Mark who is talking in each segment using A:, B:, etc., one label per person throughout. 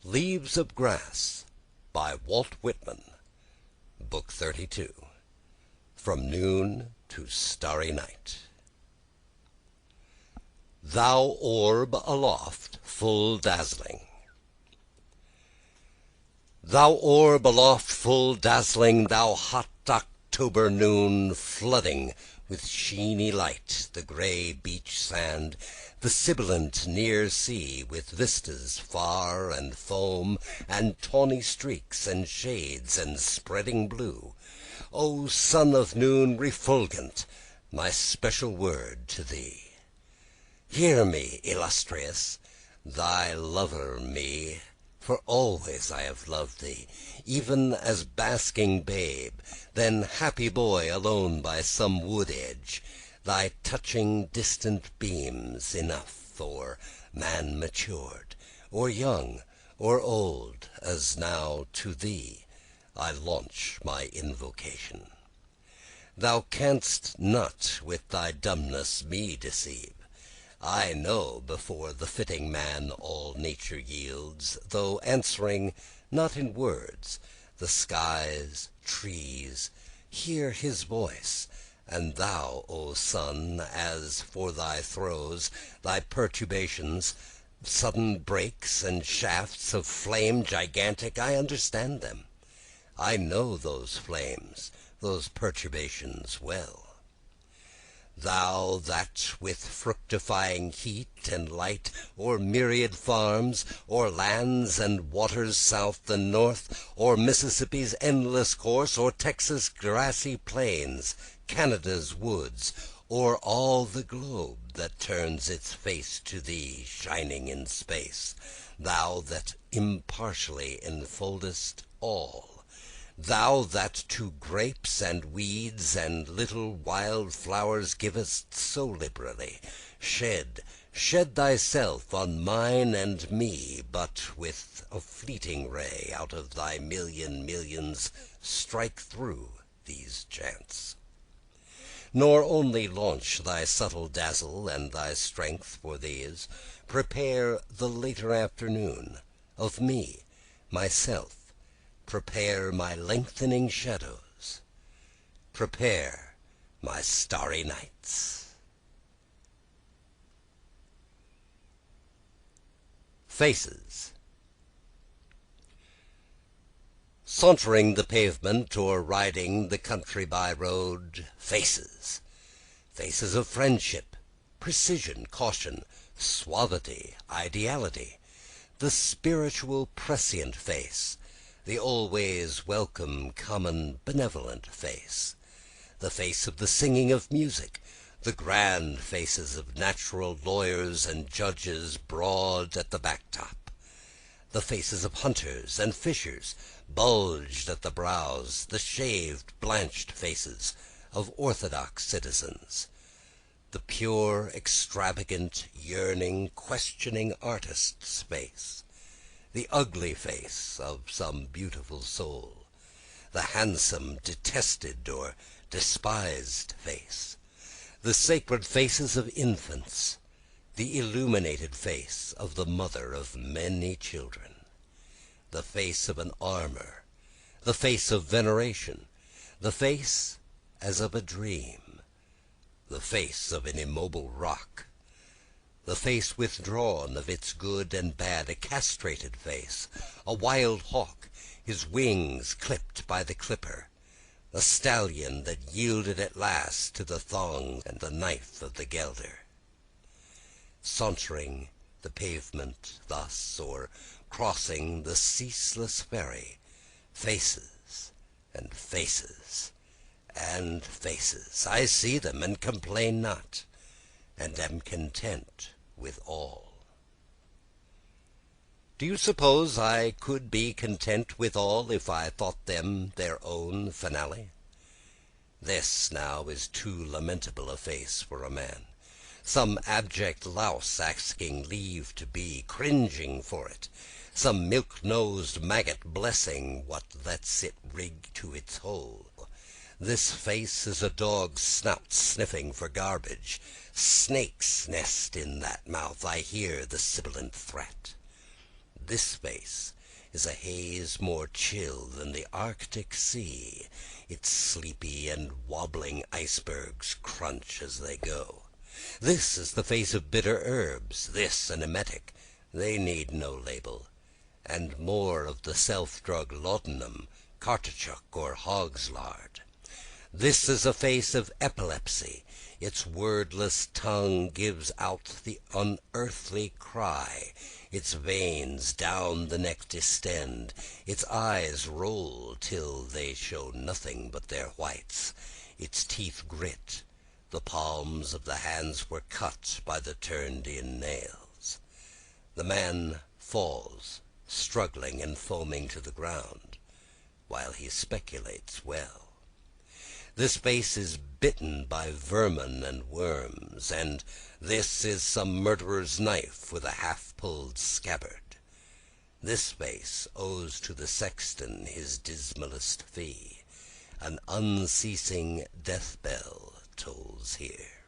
A: Leaves of Grass by Walt Whitman, Book 32. From Noon to Starry Night. Thou orb aloft, full dazzling. Thou orb aloft, full dazzling, thou hot October noon, flooding with sheeny light the grey beach sand, the sibilant near sea, with vistas far and foam, and tawny streaks and shades and spreading blue. O son of noon refulgent, my special word to thee. Hear me, illustrious, thy lover me, for always I have loved thee, even as basking babe, then happy boy alone by some wood edge, thy touching distant beams enough, or man matured, or young, or old, as now to thee I launch my invocation. Thou canst not with thy dumbness me deceive. I know before the fitting man all nature yields, though answering not in words, the skies, trees, hear his voice, and thou, O sun, as for thy throes, thy perturbations, sudden breaks and shafts of flame gigantic, I understand them. I know those flames, those perturbations well. Thou that with fructifying heat and light, o'er myriad farms, o'er lands and waters south and north, o'er Mississippi's endless course, o'er Texas' grassy plains, Canada's woods, o'er all the globe that turns its face to thee shining in space, thou that impartially enfoldest all, thou that to grapes and weeds and little wild flowers givest so liberally, shed thyself on mine and me, but with a fleeting ray out of thy millions strike through these chants. Nor only launch thy subtle dazzle and thy strength for these, prepare the later afternoon of me, myself, prepare my lengthening shadows, prepare my starry nights. Faces. Sauntering the pavement or riding the country by road, faces. Faces of friendship, precision, caution, suavity, ideality, the spiritual prescient face, the always welcome, common, benevolent face, the face of the singing of music, the grand faces of natural lawyers and judges broad at the back top, the faces of hunters and fishers bulged at the brows, the shaved, blanched faces of orthodox citizens, the pure, extravagant, yearning, questioning artist's face, the ugly face of some beautiful soul, the handsome, detested, or despised face, the sacred faces of infants, the illuminated face of the mother of many children, the face of an armor, the face of veneration, the face as of a dream, the face of an immobile rock, the face withdrawn of its good and bad, a castrated face, a wild hawk, his wings clipped by the clipper, a stallion that yielded at last to the thong and the knife of the gelder. Sauntering the pavement thus, or crossing the ceaseless ferry, faces and faces and faces, I see them and complain not, and am content with all. Do you suppose I could be content with all if I thought them their own finale? This now is too lamentable a face for a man, some abject louse asking leave to be, cringing for it, some milk-nosed maggot blessing what lets it rig to its hole. This face is a dog's snout sniffing for garbage. Snakes nest in that mouth, I hear the sibilant threat. This face is a haze more chill than the Arctic sea. Its sleepy and wobbling icebergs crunch as they go. This is the face of bitter herbs, this an emetic. They need no label. And more of the self-drug laudanum, cartichoke or hog's lard. This is a face of epilepsy. Its wordless tongue gives out the unearthly cry. Its veins down the neck distend. Its eyes roll till they show nothing but their whites. Its teeth grit. The palms of the hands were cut by the turned-in nails. The man falls, struggling and foaming to the ground, while he speculates well. This face is bitten by vermin and worms, and this is some murderer's knife with a half-pulled scabbard. This face owes to the sexton his dismalest fee. An unceasing death-bell tolls here.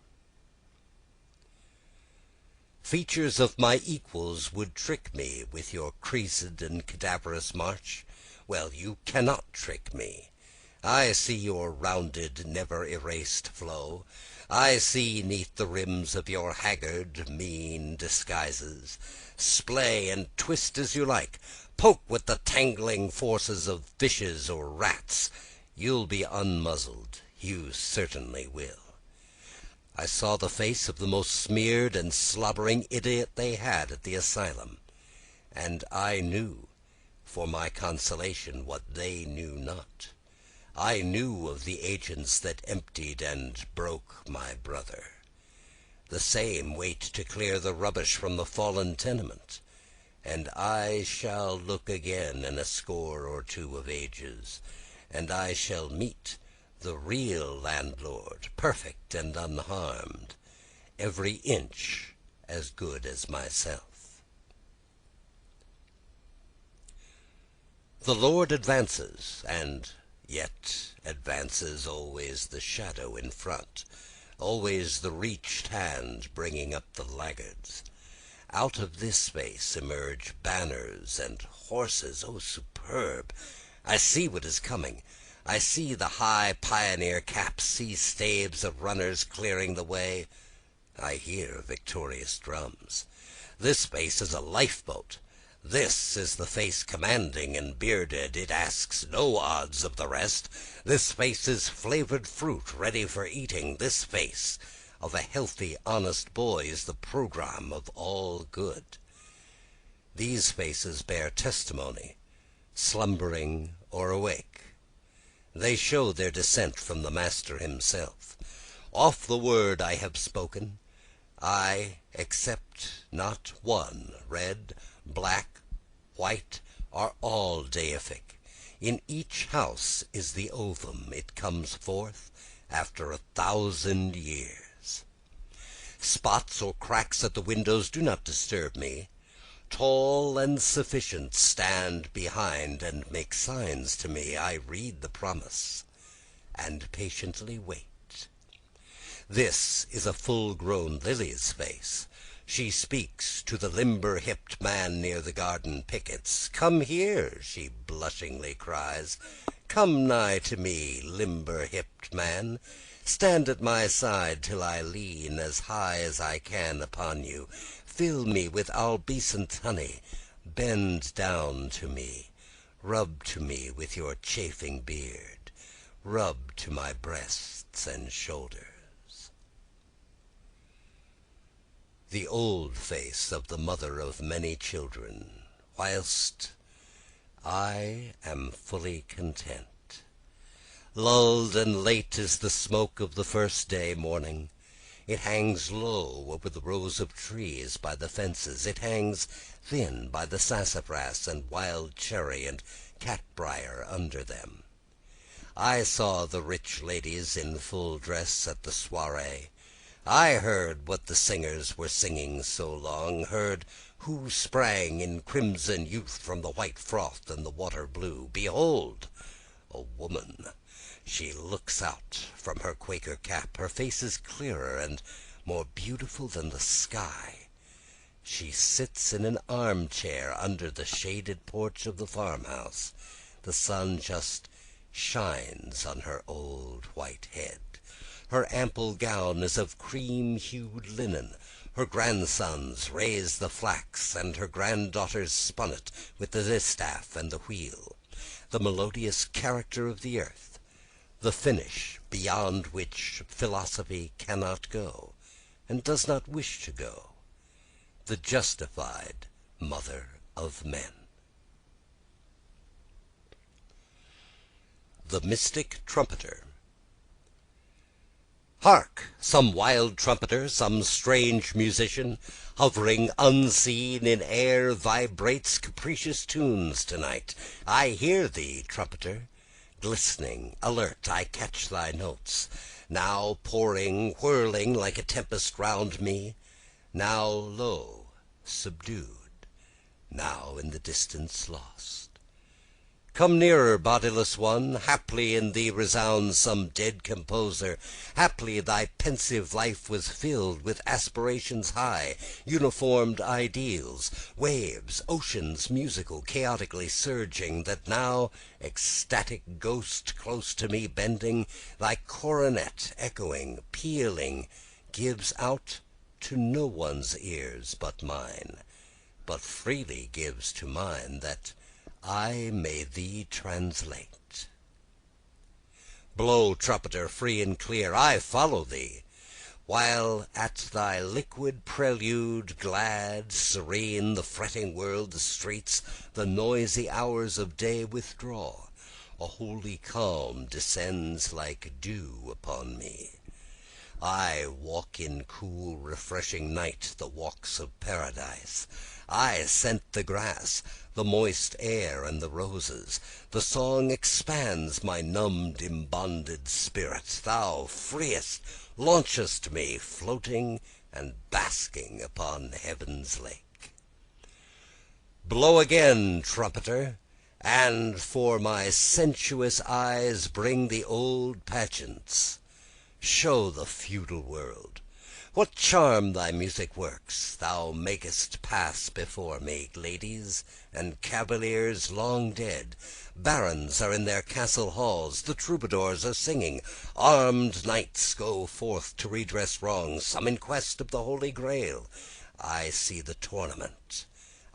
A: Features of my equals would trick me with your creased and cadaverous march. Well, you cannot trick me. I see your rounded, never-erased flow. I see 'neath the rims of your haggard, mean disguises. Splay and twist as you like. Poke with the tangling forces of fishes or rats. You'll be unmuzzled. You certainly will. I saw the face of the most smeared and slobbering idiot they had at the asylum. And I knew, for my consolation, what they knew not. I knew of the agents that emptied and broke my brother. The same wait to clear the rubbish from the fallen tenement. And I shall look again in a score or two of ages, and I shall meet the real landlord, perfect and unharmed, every inch as good as myself. The Lord advances, and yet advances always the shadow in front, always the reached hand bringing up the laggards. Out of this space emerge banners and horses, oh superb! I see what is coming. I see the high pioneer caps, see staves of runners clearing the way. I hear victorious drums. This face is a lifeboat. This is the face commanding and bearded. It asks no odds of the rest. This face is flavored fruit ready for eating. This face of a healthy, honest boy is the program of all good. These faces bear testimony, slumbering or awake. They show their descent from the Master himself. Off the word I have spoken, I accept not one. Red, black, white are all deific. In each house is the ovum. It comes forth after 1,000 years. Spots or cracks at the windows do not disturb me. Tall and sufficient stand behind and make signs to me. I read the promise and patiently wait. This is a full-grown lily's face. She speaks to the limber-hipped man near the garden pickets. Come here, she blushingly cries. Come nigh to me, limber-hipped man. Stand at my side till I lean as high as I can upon you. Fill me with albescent honey. Bend down to me. Rub to me with your chafing beard. Rub to my breasts and shoulders. The old face of the mother of many children, whilst I am fully content. Lulled and late is the smoke of the first day morning. It hangs low over the rows of trees by the fences. It hangs thin by the sassafras and wild cherry and catbrier under them. I saw the rich ladies in full dress at the soiree. I heard what the singers were singing so long, heard who sprang in crimson youth from the white froth and the water blue. Behold, a woman. She looks out from her Quaker cap. Her face is clearer and more beautiful than the sky. She sits in an armchair under the shaded porch of the farmhouse. The sun just shines on her old white head. Her ample gown is of cream-hued linen. Her grandsons raise the flax, and her granddaughters spun it with the distaff and the wheel. The melodious character of the earth, the finish beyond which philosophy cannot go, and does not wish to go, the justified mother of men. The Mystic Trumpeter. Hark! Some wild trumpeter, some strange musician, hovering unseen in air, vibrates capricious tunes tonight. I hear thee, trumpeter, glistening, alert, I catch thy notes, now pouring, whirling like a tempest round me, now low, subdued, now in the distance lost. Come nearer, bodiless one, haply in thee resounds some dead composer, haply thy pensive life was filled with aspirations high, uniformed ideals, waves, oceans musical, chaotically surging, that now, ecstatic ghost close to me bending, thy coronet echoing, pealing, gives out to no one's ears but mine, but freely gives to mine that I may thee translate. Blow, trumpeter, free and clear, I follow thee, while at thy liquid prelude, glad, serene, the fretting world, the streets, the noisy hours of day withdraw. A holy calm descends like dew upon me. I walk in cool, refreshing night the walks of paradise. I scent the grass, the moist air and the roses. The song expands my numbed, embonded spirit. Thou freest, launchest me, floating and basking upon heaven's lake. Blow again, trumpeter, and for my sensuous eyes bring the old pageants. Show the feudal world what charm thy music works. Thou makest pass before me ladies and cavaliers long dead. Barons are in their castle halls, the troubadours are singing. Armed knights go forth to redress wrongs, some in quest of the Holy Grail. I see the tournament.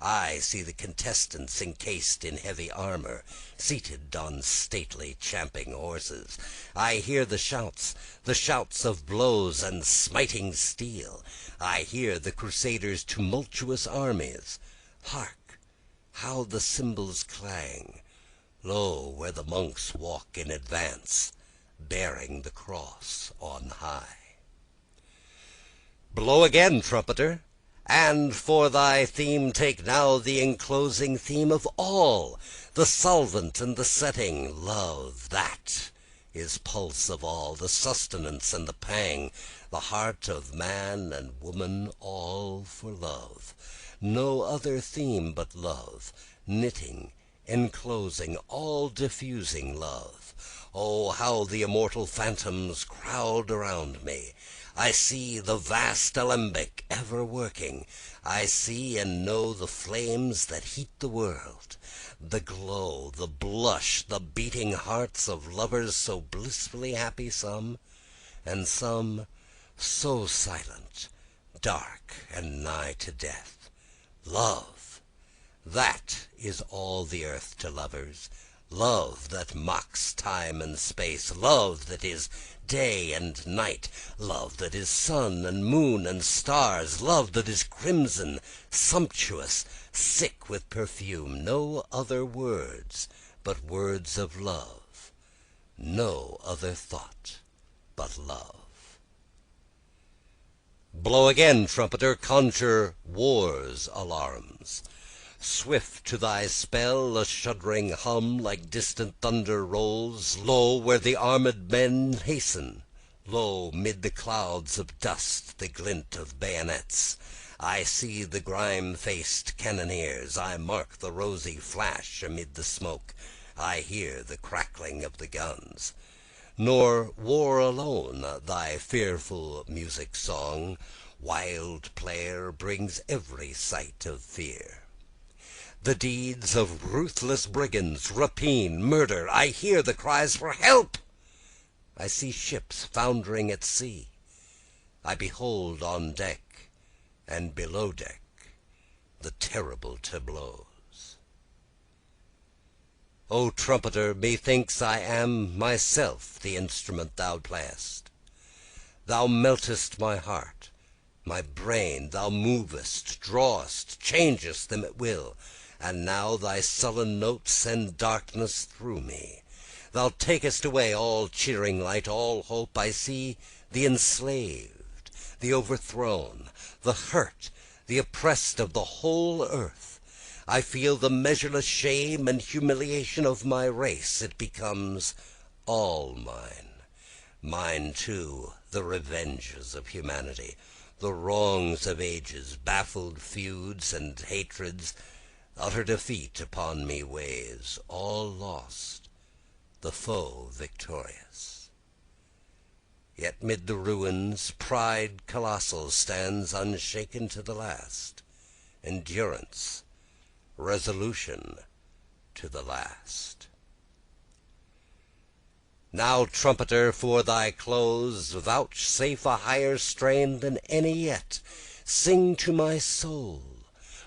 A: I see the contestants encased in heavy armor, seated on stately champing horses. I hear the shouts of blows and smiting steel. I hear the crusaders' tumultuous armies. Hark, how the cymbals clang. Lo, where the monks walk in advance, bearing the cross on high. Blow again, trumpeter, and for thy theme take now the enclosing theme of all, the solvent and the setting, love, that is pulse of all, the sustenance and the pang, the heart of man and woman, all for love. No other theme but love, knitting, enclosing, all diffusing love. Oh, how the immortal phantoms crowd around me. I see the vast alembic ever working. I see and know the flames that heat the world, the glow, the blush, the beating hearts of lovers so blissfully happy some, and some so silent, dark, and nigh to death. Love, that is all the earth to lovers. Love that mocks time and space, love that is day and night, love that is sun and moon and stars, love that is crimson, sumptuous, sick with perfume. No other words but words of love, no other thought but love. Blow again, trumpeter, conjure war's alarms. Swift to thy spell a shuddering hum like distant thunder rolls. Lo, where the armed men hasten, lo, mid the clouds of dust the glint of bayonets. I see the grime-faced cannoneers, I mark the rosy flash amid the smoke, I hear the crackling of the guns. Nor war alone thy fearful music song, wild player brings every sight of fear. The deeds of ruthless brigands, rapine, murder, I hear the cries for help. I see ships foundering at sea. I behold on deck and below deck the terrible tableaus. O trumpeter, methinks I am myself the instrument thou playest. Thou meltest my heart, my brain, thou movest, drawest, changest them at will, and now thy sullen notes send darkness through me. Thou takest away all cheering light, all hope. I see the enslaved, the overthrown, the hurt, the oppressed of the whole earth. I feel the measureless shame and humiliation of my race. It becomes all mine. Mine too, the revenges of humanity, the wrongs of ages, baffled feuds and hatreds, utter defeat upon me weighs, all lost, the foe victorious. Yet mid the ruins pride colossal stands unshaken to the last, endurance, resolution to the last. Now, trumpeter, for thy close vouchsafe a higher strain than any yet. Sing to my soul,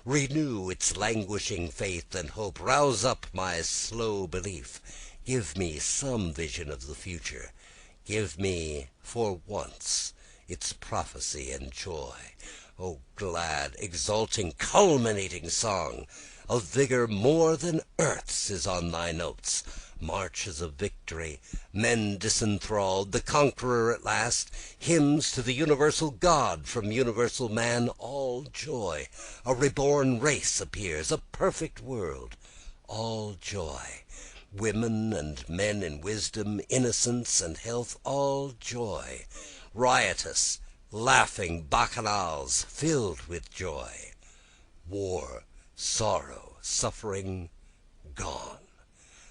A: renew its languishing faith and hope, rouse up my slow belief, give me some vision of the future, give me for once its prophecy and joy. O glad, exalting, culminating song, of vigor more than earth's is on thy notes, marches of victory, men disenthralled, the conqueror at last, hymns to the universal God from universal man, all joy, a reborn race appears, a perfect world, all joy, women and men in wisdom, innocence and health, all joy, riotous, laughing bacchanals filled with joy, war, sorrow, suffering gone,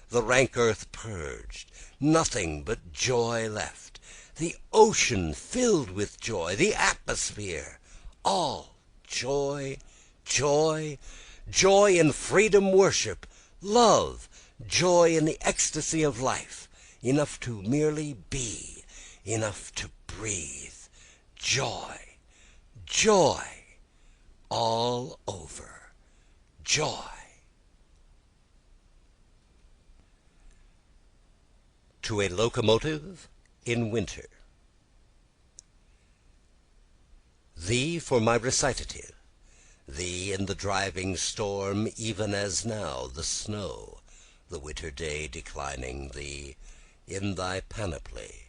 A: the rank earth purged, nothing but joy left, the ocean filled with joy, the atmosphere, all joy, joy, joy in freedom worship, love, joy in the ecstasy of life, enough to merely be, enough to breathe, joy, joy, all over, joy. To a locomotive in winter. Thee for my recitative, thee in the driving storm, even as now the snow, the winter day declining, thee in thy panoply,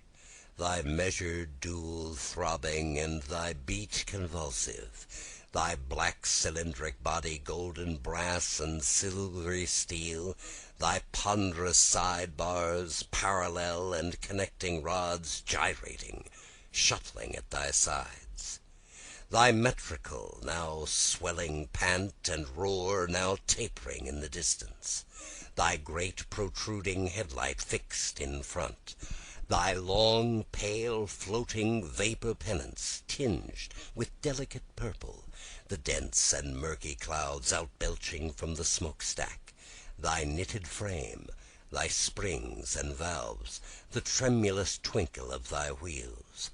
A: thy measured dual throbbing and thy beat convulsive, thy black cylindric body golden brass and silvery steel, thy ponderous side bars, parallel and connecting rods gyrating, shuttling at thy sides, thy metrical, now swelling pant and roar, now tapering in the distance, thy great protruding headlight fixed in front, thy long pale floating vapor pennants tinged with delicate purple, the dense and murky clouds outbelching from the smokestack, thy knitted frame, thy springs and valves, the tremulous twinkle of thy wheels,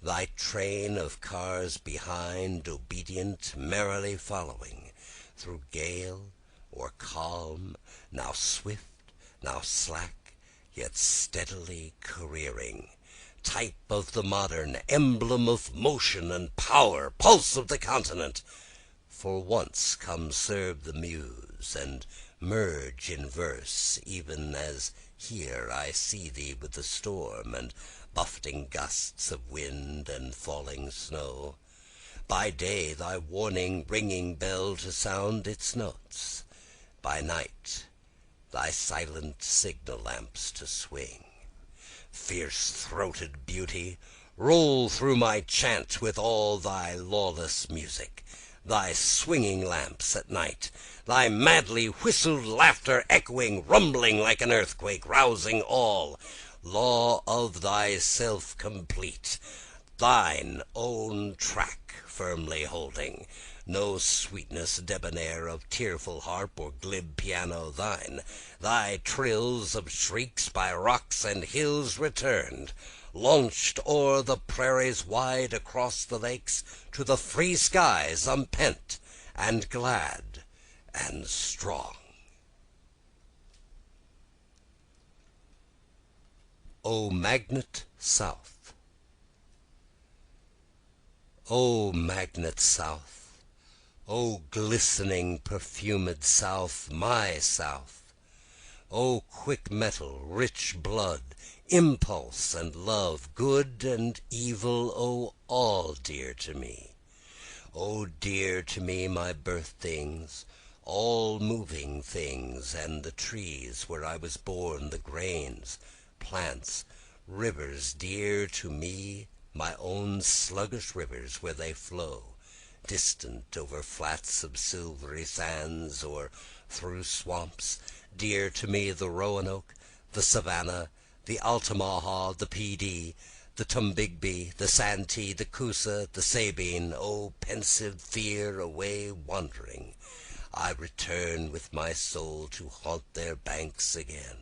A: thy train of cars behind, obedient, merrily following, through gale or calm, now swift, now slack, yet steadily careering, type of the modern, emblem of motion and power, pulse of the continent, for once come serve the muse and merge in verse, even as here I see thee with the storm and buffeting gusts of wind and falling snow, by day thy warning ringing bell to sound its notes, by night thy silent signal lamps to swing. Fierce throated beauty, roll through my chant with all thy lawless music, thy swinging lamps at night, thy madly whistled laughter echoing, rumbling like an earthquake, rousing all, law of thyself complete, thine own track firmly holding, no sweetness debonair of tearful harp or glib piano thine, thy trills of shrieks by rocks and hills returned, launched o'er the prairies wide across the lakes to the free skies unpent and glad and strong. O magnet south, O magnet south, O glistening perfumed south, my south, O quick metal, rich blood, impulse and love, good and evil, O all dear to me. O dear to me my birth things, all moving things, and the trees where I was born, the grains, plants, rivers dear to me, my own sluggish rivers where they flow, distant over flats of silvery sands or through swamps, dear to me the Roanoke, the Savannah, the Altamaha, the Pee Dee, the Tombigbee, the Santee, the Coosa, the Sabine, O pensive fear away wandering, I return with my soul to haunt their banks again.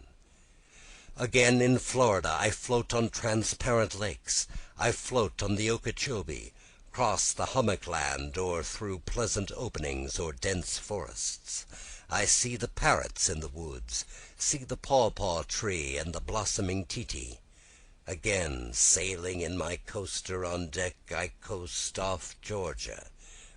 A: Again in Florida I float on transparent lakes, I float on the Okeechobee, cross the hummock land or through pleasant openings or dense forests. I see the parrots in the woods, see the pawpaw tree and the blossoming titi. Again sailing in my coaster on deck I coast off Georgia,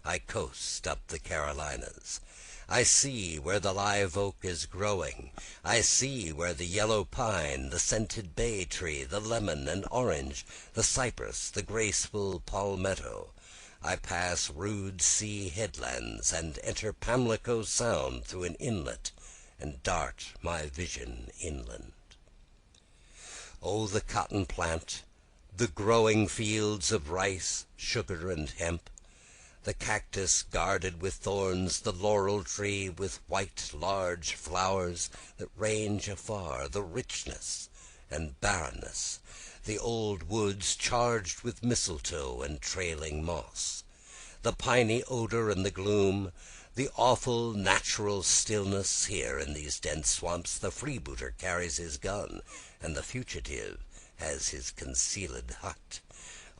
A: I coast up the Carolinas. I see where the live oak is growing, I see where the yellow pine, the scented bay tree, the lemon and orange, the cypress, the graceful palmetto. I pass rude sea headlands and enter Pamlico Sound through an inlet and dart my vision inland. O the cotton plant, the growing fields of rice, sugar and hemp, the cactus guarded with thorns, the laurel tree with white large flowers that range afar, the richness and barrenness, the old woods charged with mistletoe and trailing moss, the piney odor and the gloom, the awful natural stillness. Here in these dense swamps the freebooter carries his gun, and the fugitive has his concealed hut.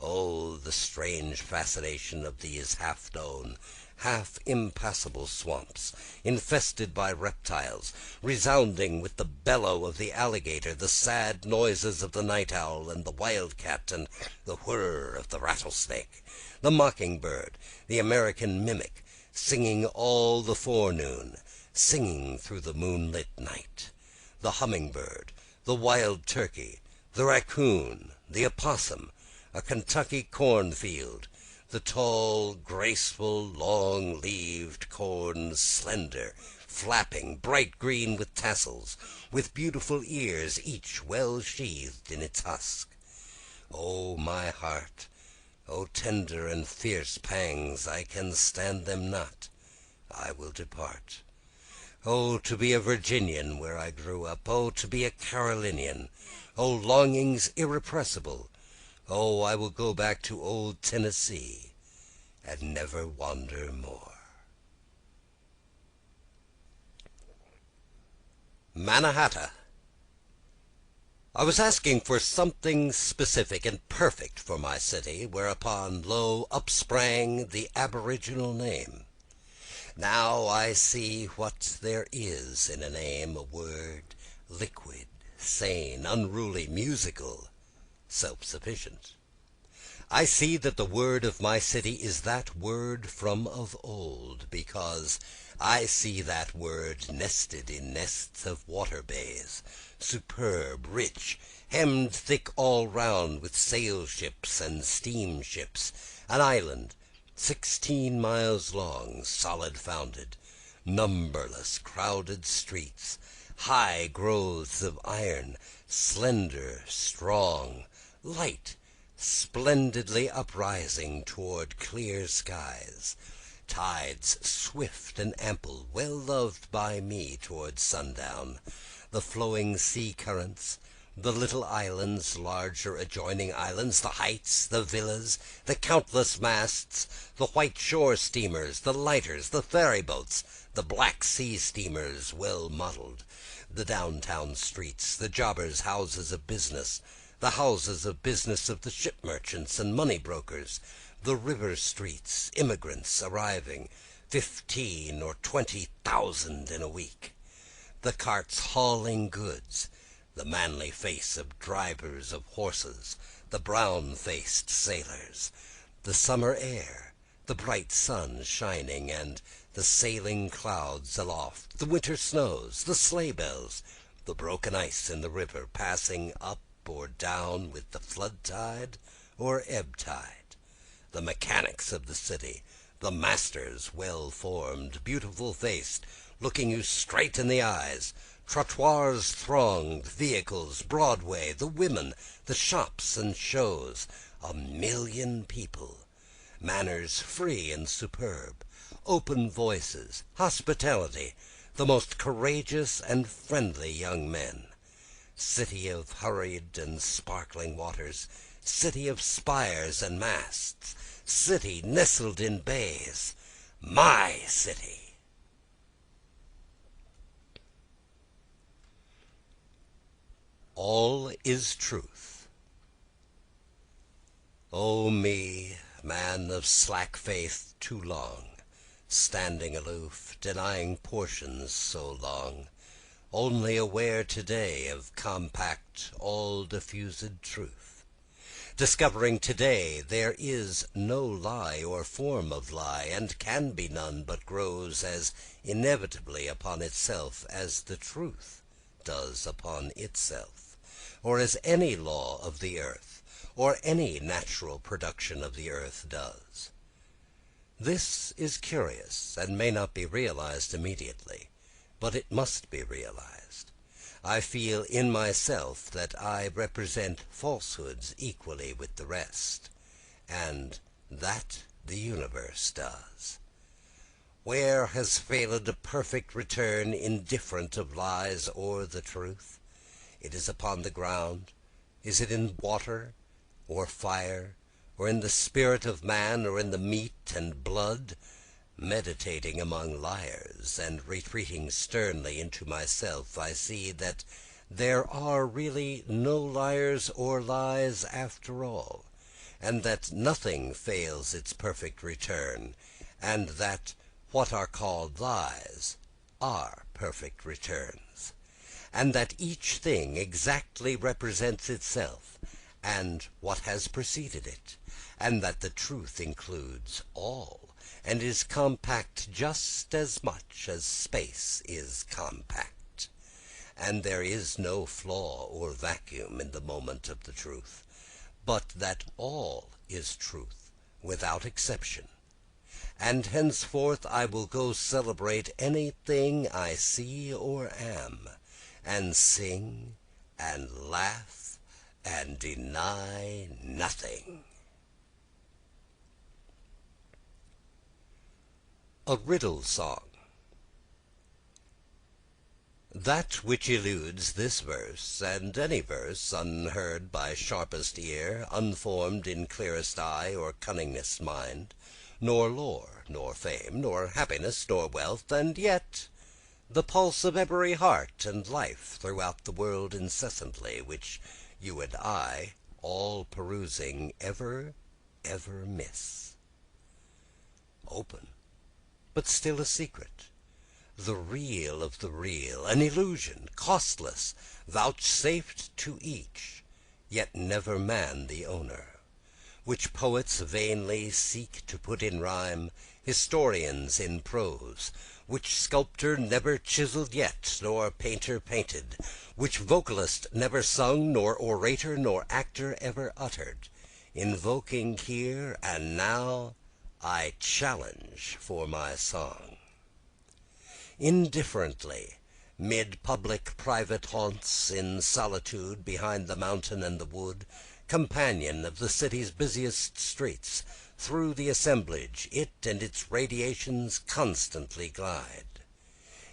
A: Oh, the strange fascination of these half-known, half-impassable swamps, infested by reptiles, resounding with the bellow of the alligator, the sad noises of the night owl and the wildcat, and the whir of the rattlesnake, the mockingbird, the American mimic, singing all the forenoon, singing through the moonlit night, the hummingbird, the wild turkey, the raccoon, the opossum, a Kentucky cornfield, the tall, graceful, long-leaved corn, slender, flapping, bright green with tassels, with beautiful ears, each well sheathed in its husk. O my heart, O tender and fierce pangs, I can stand them not, I will depart. O to be a Virginian where I grew up, O to be a Carolinian, O longings irrepressible, O I will go back to old Tennessee and never wander more. Mannahatta. I was asking for something specific and perfect for my city, whereupon lo upsprang the aboriginal name. Now I see what there is in a name, a word, liquid, sane, unruly, musical, self-sufficient. I see that the word of my city is that word from of old, because I see that word nested in nests of water bays, superb, rich, hemmed thick all round with sail ships and steamships, an island 16 miles long, solid founded, numberless crowded streets, high growths of iron, slender, strong, light, splendidly uprising toward clear skies, tides swift and ample, well loved by me toward sundown, the flowing sea currents, The little islands, larger adjoining islands, the heights, the villas, the countless masts, the white shore steamers, the lighters, the ferry boats, the Black Sea steamers well modelled, the downtown streets, the jobbers' houses of business, the houses of business of the ship merchants and money brokers, the river streets, immigrants arriving, 15 or 20,000 in a week, the carts hauling goods, the manly face of drivers of horses, the brown-faced sailors, the summer air, the bright sun shining and the sailing clouds aloft, the winter snows, the sleigh bells, the broken ice in the river passing up or down with the flood tide or ebb tide, the mechanics of the city, the masters well-formed, beautiful-faced, looking you straight in the eyes, trottoirs thronged, vehicles, Broadway, the women, the shops and shows, 1,000,000 people, manners free and superb, open voices, hospitality, the most courageous and friendly young men, city of hurried and sparkling waters, city of spires and masts, city nestled in bays, my city. All is truth. O me, man of slack faith too long, standing aloof, denying portions so long, only aware today of compact, all-diffused truth, discovering today there is no lie or form of lie, and can be none, but grows as inevitably upon itself as the truth does upon itself, or as any law of the earth, or any natural production of the earth does. This is curious, and may not be realized immediately, but it must be realized. I feel in myself that I represent falsehoods equally with the rest, and that the universe does. Where has failed a perfect return indifferent of lies or the truth? It is upon the ground. Is it in water, or fire, or in the spirit of man, or in the meat and blood? Meditating among liars, and retreating sternly into myself, I see that there are really no liars or lies after all, and that nothing fails its perfect return, and that what are called lies are perfect returns, and that each thing exactly represents itself and what has preceded it, and that the truth includes all, and is compact just as much as space is compact, and there is no flaw or vacuum in the moment of the truth, but that all is truth without exception, and henceforth I will go celebrate anything I see or am, and sing and laugh and deny nothing. A Riddle Song. That which eludes this verse, and any verse unheard by sharpest ear, unformed in clearest eye or cunningest mind, nor lore, nor fame, nor happiness, nor wealth, and yet the pulse of every heart and life throughout the world incessantly, which you and I, all perusing, ever miss. Open, but still a secret, the real of the real, an illusion, costless, vouchsafed to each, yet never man the owner, which poets vainly seek to put in rhyme, historians in prose, which sculptor never chiseled yet, nor painter painted, which vocalist never sung, nor orator nor actor ever uttered, invoking here and now I challenge for my song. Indifferently, mid public private haunts, in solitude behind the mountain and the wood, companion of the city's busiest streets, through the assemblage it and its radiations constantly glide.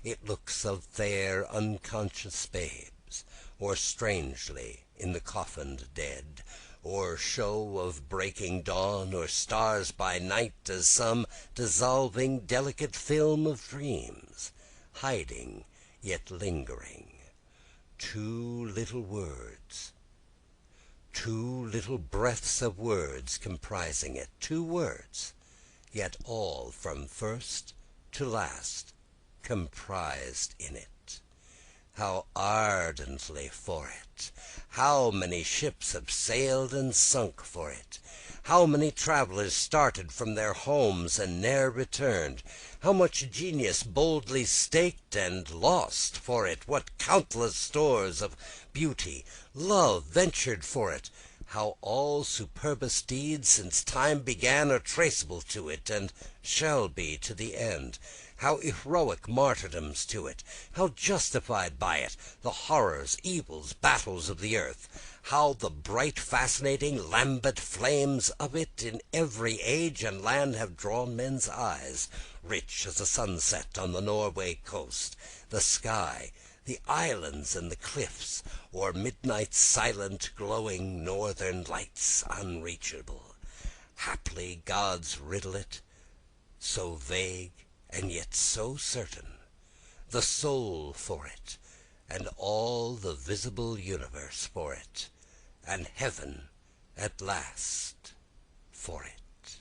A: It looks of fair unconscious babes, dreams, or strangely in the coffined dead, or show of breaking dawn, or stars by night, as some dissolving delicate film of dreams, hiding yet lingering. Two little words, two little breaths of words comprising it, two words, yet all from first to last comprised in it. How ardently for it! How many ships have sailed and sunk for it! How many travellers started from their homes and ne'er returned! How much genius boldly staked and lost for it! What countless stores of beauty, love ventured for it! How all superbest deeds since time began are traceable to it, and shall be to the end! How heroic martyrdoms to it! How justified by it the horrors, evils, battles of the earth! How the bright fascinating lambent flames of it in every age and land have drawn men's eyes, rich as a sunset on the Norway coast, the sky, the islands and the cliffs, or midnight's silent glowing northern lights unreachable. Haply gods riddle it, so vague and yet so certain, the soul for it, and all the visible universe for it, and heaven at last for it.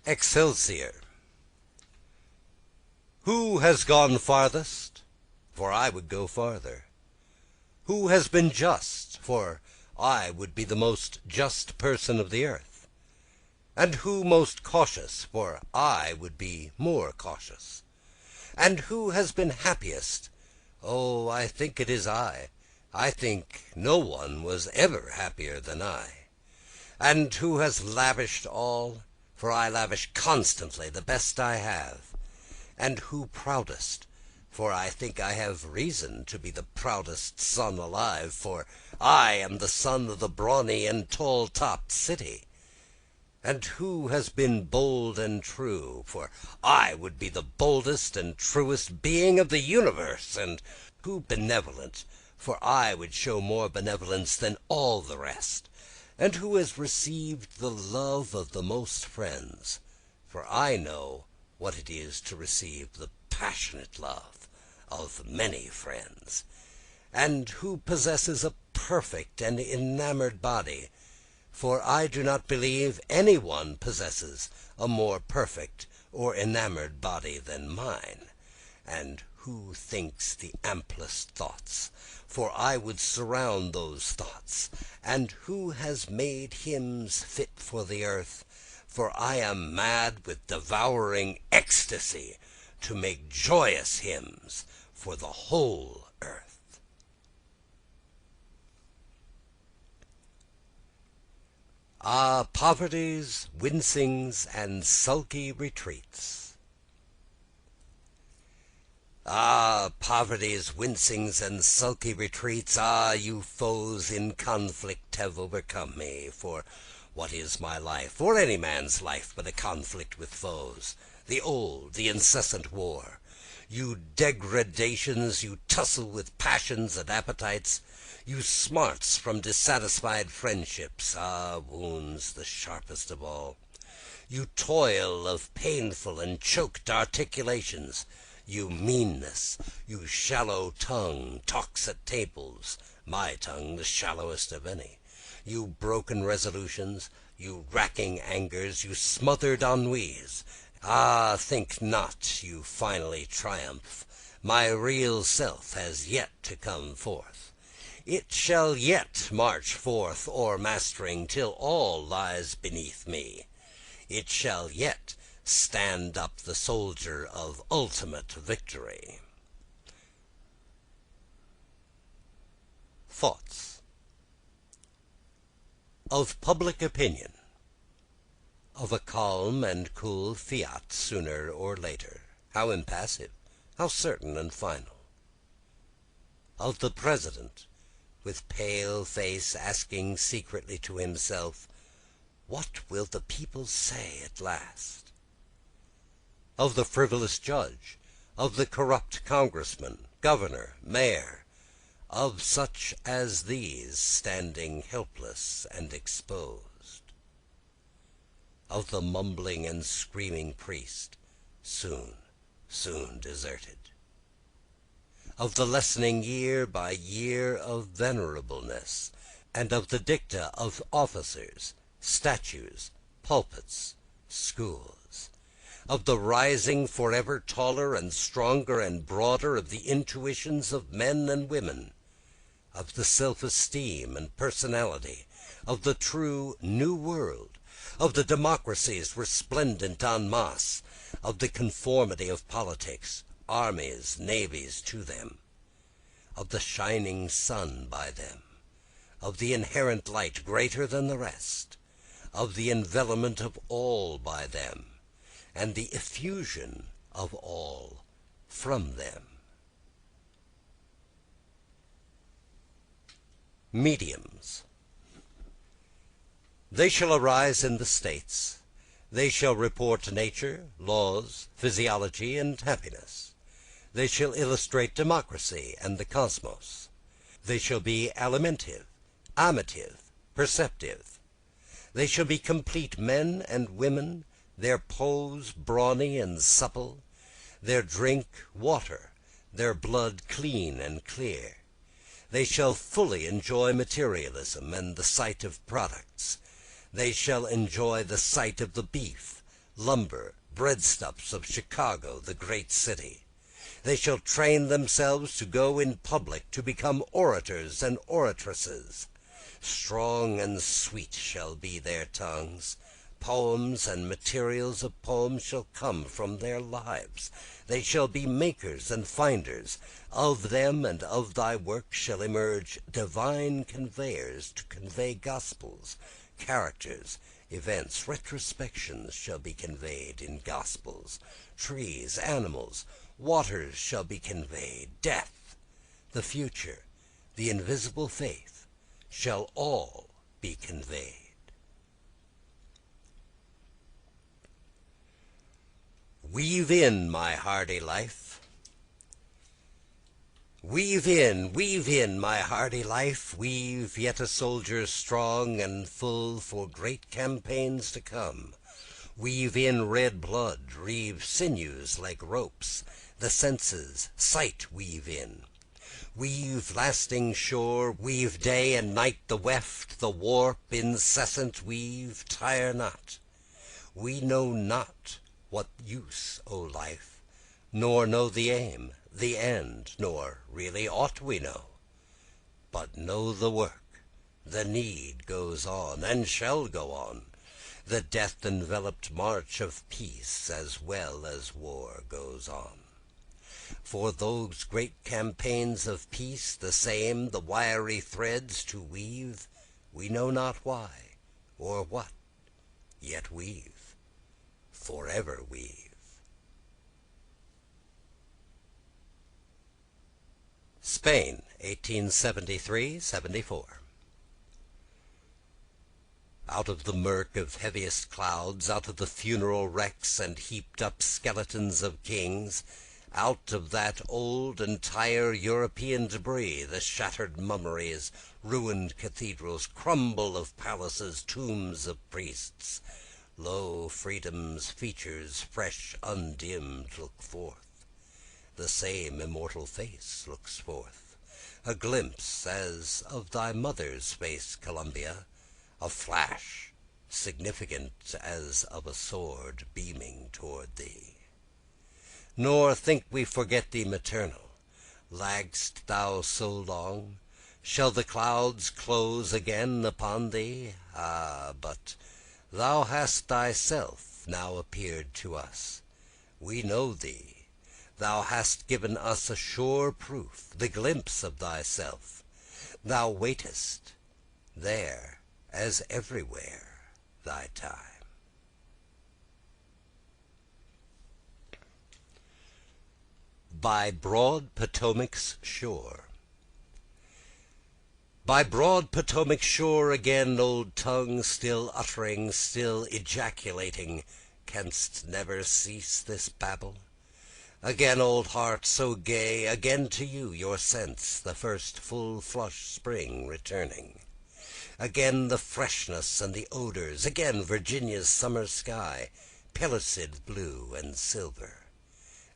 A: Excelsior. Who has gone farthest? For I would go farther. Who has been just? For I would be the most just person of the earth. And who most cautious? For I would be more cautious. And who has been happiest? Oh, I think it is I. I think no one was ever happier than I. And who has lavished all? For I lavish constantly the best I have. And who proudest? For I think I have reason to be the proudest son alive, for I am the son of the brawny and tall-topped city. And who has been bold and true? For I would be the boldest and truest being of the universe. And who benevolent? For I would show more benevolence than all the rest. And who has received the love of the most friends? For I know what it is to receive the passionate love of many friends. And who possesses a perfect and enamored body? For I do not believe any one possesses a more perfect or enamored body than mine. And who thinks the amplest thoughts? For I would surround those thoughts. And who has made hymns fit for the earth? For I am mad with devouring ecstasy to make joyous hymns for the whole earth. Ah, poverties, wincings, and sulky retreats. Ah, poverties, wincings, and sulky retreats, ah, you foes in conflict have overcome me, for what is my life, or any man's life, but a conflict with foes, the old, the incessant war? You degradations, you tussle with passions and appetites, you smarts from dissatisfied friendships, ah, wounds the sharpest of all. You toil of painful and choked articulations, you meanness, you shallow tongue talks at tables, my tongue the shallowest of any. You broken resolutions, you racking angers, you smothered ennuis, ah, think not you finally triumph, my real self has yet to come forth. It shall yet march forth o'ermastering till all lies beneath me. It shall yet stand up the soldier of ultimate victory. Thoughts of public opinion, of a calm and cool fiat sooner or later, how impassive, how certain and final, of the President, with pale face asking secretly to himself, what will the people say at last? Of the frivolous judge, of the corrupt congressman, governor, mayor, of such as these standing helpless and exposed, of the mumbling and screaming priest, soon, soon deserted, of the lessening year by year of venerableness, and of the dicta of officers, statues, pulpits, schools, of the rising forever taller and stronger and broader of the intuitions of men and women, of the self-esteem and personality, of the true New World, of the democracies resplendent en masse, of the conformity of politics, armies, navies to them, of the shining sun by them, of the inherent light greater than the rest, of the envelopment of all by them, and the effusion of all from them. Mediums. They shall arise in the states. They shall report nature, laws, physiology, and happiness. They shall illustrate democracy and the cosmos. They shall be alimentive, amative, perceptive. They shall be complete men and women, their pose brawny and supple, their drink water, their blood clean and clear. They shall fully enjoy materialism and the sight of products. They shall enjoy the sight of the beef, lumber, breadstuffs of Chicago, the great city. They shall train themselves to go in public to become orators and oratresses. Strong and sweet shall be their tongues. Poems and materials of poems shall come from their lives. They shall be makers and finders. Of them and of thy work shall emerge divine conveyors to convey gospels, characters, events, retrospections shall be conveyed in gospels. Trees, animals, waters shall be conveyed. Death, the future, the invisible faith shall all be conveyed. Weave in, my hardy life. Weave in, my hardy life, weave yet a soldier strong and full for great campaigns to come. Weave in red blood, reeve sinews like ropes, the senses, sight weave in. Weave lasting shore, weave day and night the weft, the warp incessant weave, tire not. We know not what use, O life, nor know the aim, the end, nor really ought we know, but know the work, the need goes on and shall go on, the death enveloped march of peace as well as war goes on. For those great campaigns of peace, the same, the wiry threads to weave, we know not why or what, yet weave, forever weave. Spain, 1873-74. Out of the murk of heaviest clouds, out of the funeral wrecks and heaped up skeletons of kings, out of that old entire European debris, the shattered mummeries, ruined cathedrals, crumble of palaces, tombs of priests, lo, freedom's features fresh undimmed look forth. The same immortal face looks forth, a glimpse as of thy mother's face, Columbia, a flash significant as of a sword beaming toward thee. Nor think we forget thee maternal. Lag'st thou so long? Shall the clouds close again upon thee? Ah, but thou hast thyself now appeared to us. We know thee. Thou hast given us a sure proof, the glimpse of thyself. Thou waitest there as everywhere thy time. By broad Potomac's shore. By broad Potomac's shore again, old tongue, still uttering, still ejaculating, canst never cease this babble? Again, old heart so gay, again to you your sense, the first full flushed spring returning. Again the freshness and the odors, again Virginia's summer sky, pellucid blue and silver.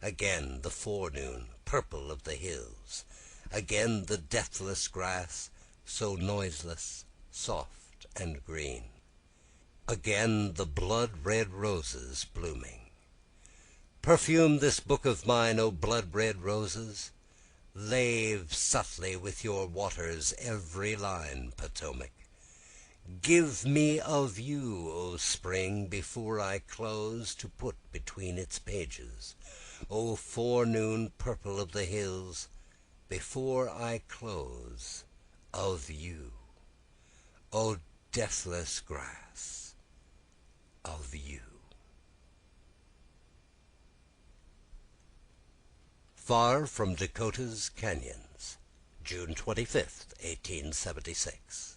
A: Again the forenoon purple of the hills, again the deathless grass, so noiseless, soft and green. Again the blood-red roses blooming. Perfume this book of mine, O blood-red roses. Lave subtly with your waters every line, Potomac. Give me of you, O spring, before I close, to put between its pages. O forenoon purple of the hills, before I close, of you. O deathless grass, of you. Far from Dakota's Canyons, June 25th, 1876.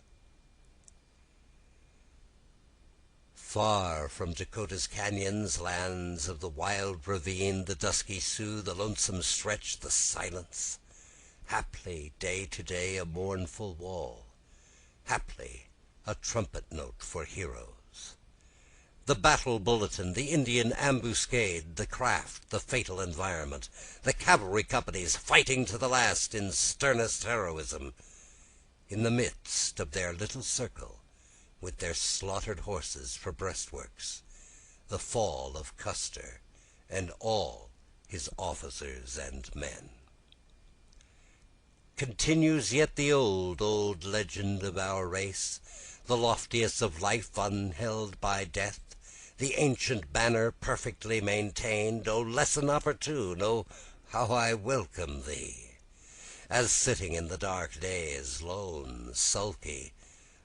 A: Far from Dakota's canyons, lands of the wild ravine, the dusky Sioux, the lonesome stretch, the silence, haply day to day a mournful wall, haply a trumpet note for heroes. The battle bulletin, the Indian ambuscade, the craft, the fatal environment, the cavalry companies fighting to the last in sternest heroism, in the midst of their little circle, with their slaughtered horses for breastworks, the fall of Custer and all his officers and men. Continues yet the old, old legend of our race, the loftiest of life unheld by death, the ancient banner perfectly maintained. O lesson opportune, O how I welcome thee, as sitting in the dark days, lone, sulky,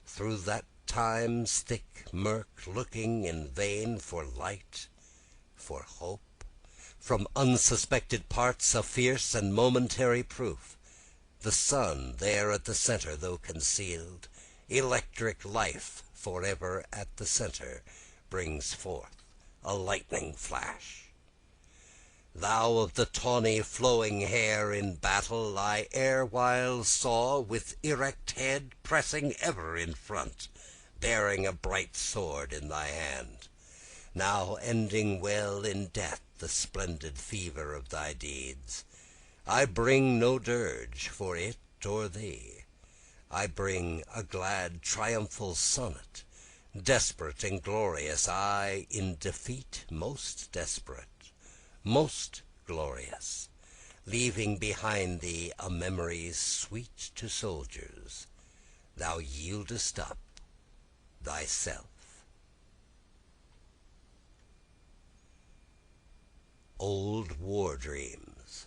A: through that time's thick murk, looking in vain for light, for hope, from unsuspected parts of fierce and momentary proof. The sun there at the center, though concealed, electric life forever at the center, brings forth a lightning flash. Thou of the tawny flowing hair in battle I erewhile saw with erect head pressing ever in front, bearing a bright sword in thy hand, now ending well in death the splendid fever of thy deeds. I bring no dirge for it or thee, I bring a glad triumphal sonnet, desperate and glorious, I in defeat most desperate, most glorious, leaving behind thee a memory sweet to soldiers. Thou yieldest up thyself. Old War Dreams.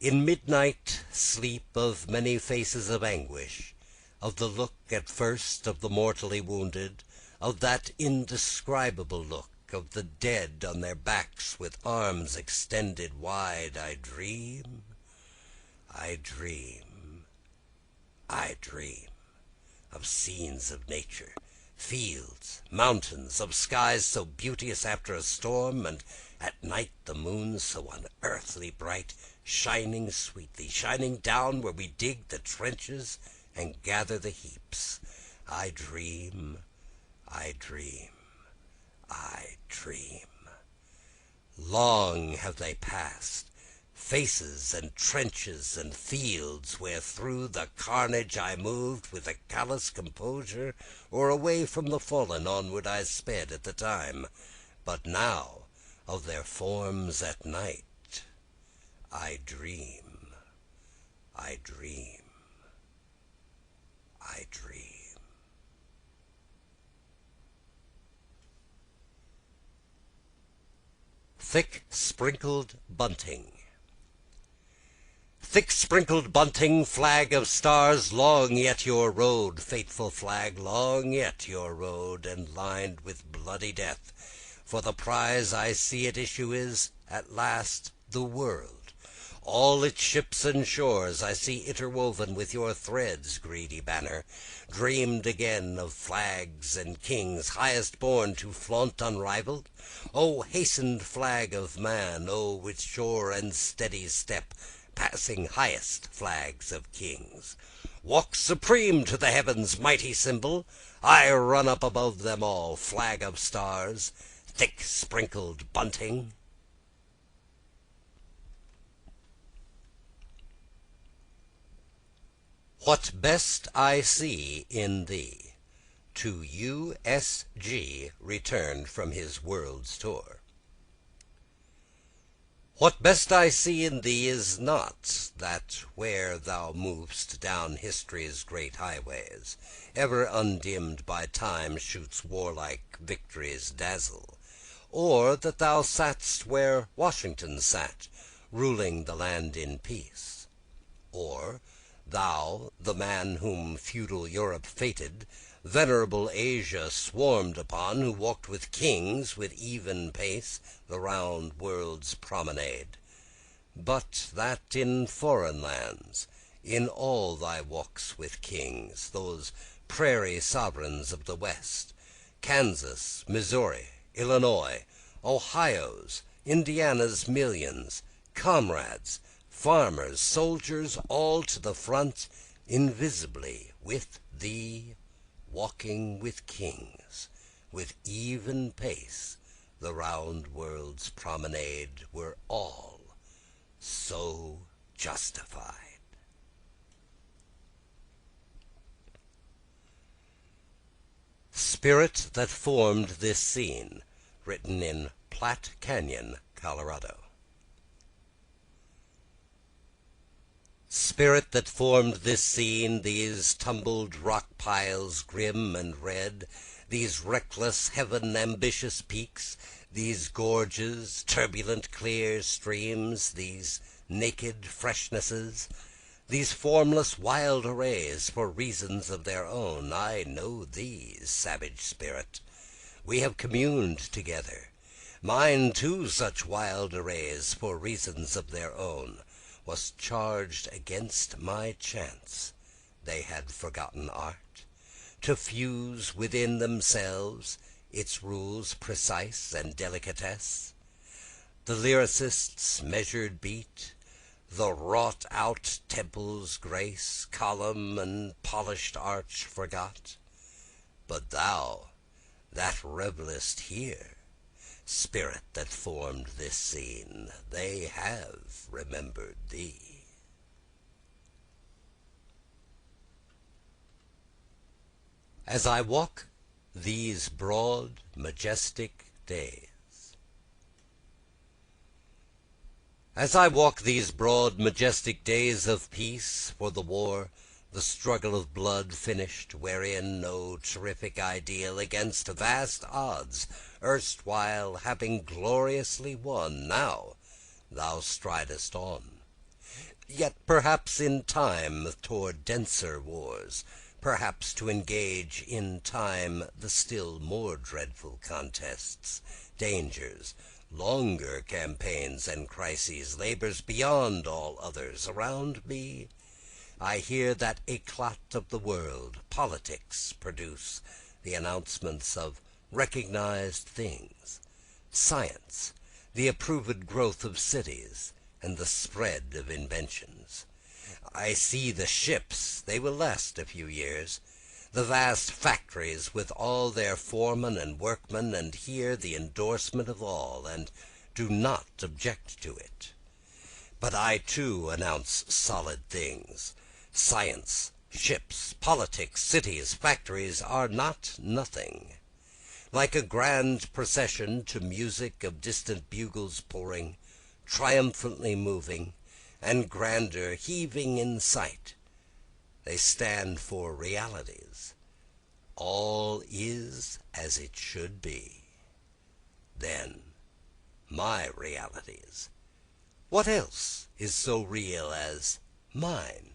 A: In midnight sleep of many faces of anguish, of the look at first of the mortally wounded, of that indescribable look of the dead on their backs with arms extended wide, I dream, I dream, I dream of scenes of nature, fields, mountains, of skies so beauteous after a storm, and at night the moon so unearthly bright, shining sweetly, shining down where we dig the trenches and gather the heaps. I dream, I dream, I dream. Long have they passed, faces and trenches and fields, where through the carnage I moved with a callous composure, or away from the fallen onward I sped at the time. But now of their forms at night I dream, I dream, I dream. Thick sprinkled bunting. Thick sprinkled bunting, flag of stars, long yet your road, fateful flag, long yet your road, and lined with bloody death, for the prize I see at issue is, at last, the world. All its ships and shores I see interwoven with your threads, greedy banner, dreamed again of flags and kings, highest born to flaunt unrivalled. O hastened flag of man, O with sure and steady step, passing highest flags of kings. Walk supreme to the heavens, mighty symbol, I run up above them all, flag of stars, thick sprinkled bunting. What best I see in thee, to U.S.G. returned from his world's tour. What best I see in thee is not that where thou mov'st down history's great highways, ever undimmed by time shoots warlike victory's dazzle, or that thou satst where Washington sat, ruling the land in peace, or thou, the man whom feudal Europe fated, venerable Asia swarmed upon, who walked with kings with even pace the round world's promenade, but that in foreign lands, in all thy walks with kings, those prairie sovereigns of the West, Kansas, Missouri, Illinois, Ohio's, Indiana's millions, comrades, farmers, soldiers, all to the front, invisibly with thee, walking with kings, with even pace, the round world's promenade, were all so justified. Spirit that formed this scene, written in Platte Canyon, Colorado. Spirit that formed this scene, these tumbled rock piles grim and red, these reckless heaven ambitious peaks, these gorges, turbulent clear streams, these naked freshnesses, these formless wild arrays for reasons of their own, I know thee, savage spirit. We have communed together. Mine too such wild arrays for reasons of their own was charged against my chance. They had forgotten art, to fuse within themselves its rules precise and delicatesse. The lyricist's measured beat, the wrought out temple's grace, column and polished arch forgot. But thou, that revellest here, spirit that formed this scene, they have remembered thee. As I walk these broad, majestic days, as I walk these broad, majestic days of peace, for the war, the struggle of blood finished, wherein no terrific ideal against vast odds, erstwhile having gloriously won, now thou stridest on. Yet perhaps in time toward denser wars, perhaps to engage in time the still more dreadful contests, dangers, longer campaigns and crises, labors beyond all others around me. I hear that eclat of the world, politics, produce the announcements of recognized things, science, the approved growth of cities, and the spread of inventions. I see the ships, they will last a few years, the vast factories with all their foremen and workmen, and hear the endorsement of all, and do not object to it. But I too announce solid things. Science, ships, politics, cities, factories are not nothing. Like a grand procession to music of distant bugles pouring, triumphantly moving, and grander heaving in sight, they stand for realities. All is as it should be. Then my realities. What else is so real as mine?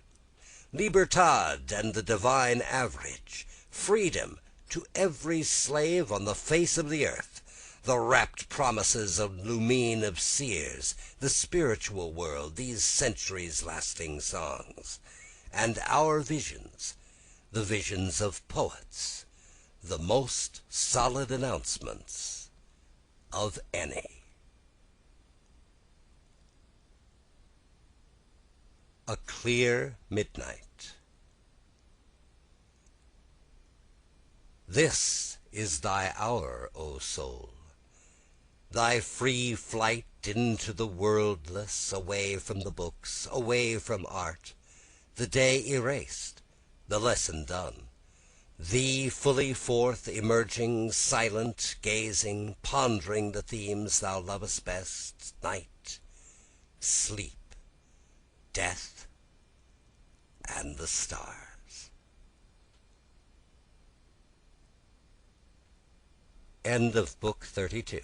A: Libertad and the divine average, freedom to every slave on the face of the earth. the rapt promises of lumine of seers, the spiritual world, these centuries lasting songs, and our visions, the visions of poets, the most solid announcements of any. A clear midnight. This is thy hour, O soul, thy free flight into the worldless, away from the books, away from art, the day erased, the lesson done, thee fully forth emerging, silent, gazing, pondering the themes thou lovest best, night, sleep, death, and the stars. End of Book 32.